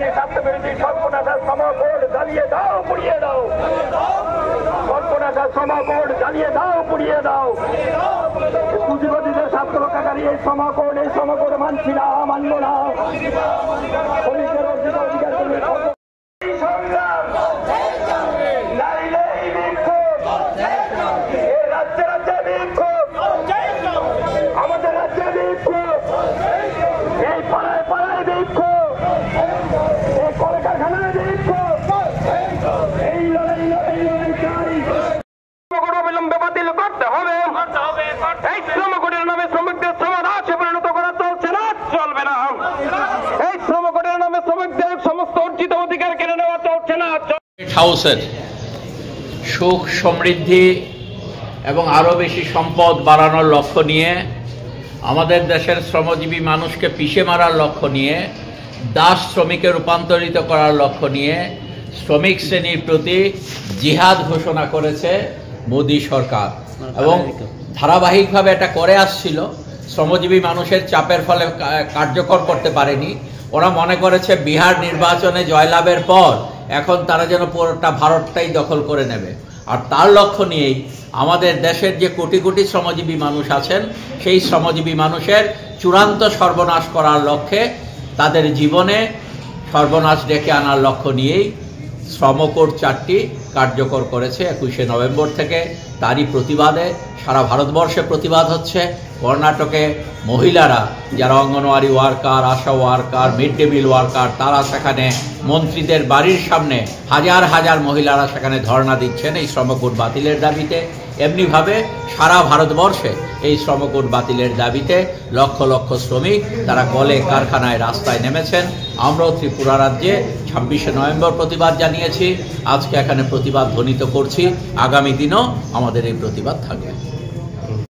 পাকিস্তানি স্বার্থবিরোধী সর্বনাশা সমকোড জ্বালিয়ে দাও, পুড়িয়ে দাও। সর্বনাশা সমকোড জ্বালিয়ে দাও, পুড়িয়ে দাও। পুঁজিপতিদের স্বার্থ রক্ষাকারী এই সমকোড মানছি না, মানব না। শ্রমিকের অধিকার সংগ্রাম নাইলে এই বিক্ষোভ, এই রাজ্যে রাজ্যে বিক্ষোভ, আমাদের রাজ্যে বিক্ষোভ, এই পাড়ায় পাড়ায় বিক্ষোভ, এই কলকারখানায় বিক্ষোভ, এই লড়াই চাই। অবিলম্বে বাতিল করতে হবে। এই শ্রমকোডের নামে শ্রমিকদের সমাদাসে পরিণত করা চলছে না, চলবে না। এই শ্রমকোডের নামে শ্রমিকদের সমস্ত অর্জিত অধিকার কেড়ে নেওয়া চলছে না। হাউসের সুখ সমৃদ্ধি এবং আরও বেশি সম্পদ বাড়ানোর লক্ষ্য নিয়ে, আমাদের দেশের শ্রমজীবী মানুষকে পিষে মারার লক্ষ্য নিয়ে, দাস শ্রমিকে রূপান্তরিত করার লক্ষ্য নিয়ে শ্রমিক শ্রেণীর প্রতি জিহাদ ঘোষণা করেছে মোদী সরকার এবং ধারাবাহিকভাবে এটা করে আসছিল। শ্রমজীবী মানুষের চাপের ফলে কার্যকর করতে পারেনি। ওরা মনে করেছে বিহার নির্বাচনে জয়লাভের পর এখন তারা যেন পুরোটা ভারতটাই দখল করে নেবে। আর তার লক্ষ্য নিয়েই আমাদের দেশের যে কোটি কোটি শ্রমজীবী মানুষ আছেন, সেই শ্রমজীবী মানুষের চূড়ান্ত সর্বনাশ করার লক্ষ্যে, তাদের জীবনে সর্বনাশ ডেকে আনার লক্ষ্য নিয়েই শ্রমকোড 4টি কার্যকর করেছে 21শে নভেম্বর থেকে। তারই প্রতিবাদে সারা ভারতবর্ষে প্রতিবাদ হচ্ছে। কর্ণাটকে মহিলারা যারা anganwadi worker, ASHA worker, mid day meal worker, তারা সেখানে মন্ত্রীদের বাড়ির সামনে হাজার হাজার মহিলারা সেখানে ধর্ণা দিচ্ছেন এই শ্রমকোড বাতিলের দাবিতে। এমনিভাবে সারা ভারতবর্ষে এই শ্রমকোড বাতিলের দাবিতে লক্ষ লক্ষ শ্রমিক তারা কলে কারখানায় রাস্তায় নেমেছেন। আমরাও ত্রিপুরা রাজ্যে 26শে নভেম্বর প্রতিবাদ জানিয়েছি। আজকে এখানে প্রতিবাদ ধ্বনিত করছি। আগামী দিনও আমাদের এই প্রতিবাদ থাকবে।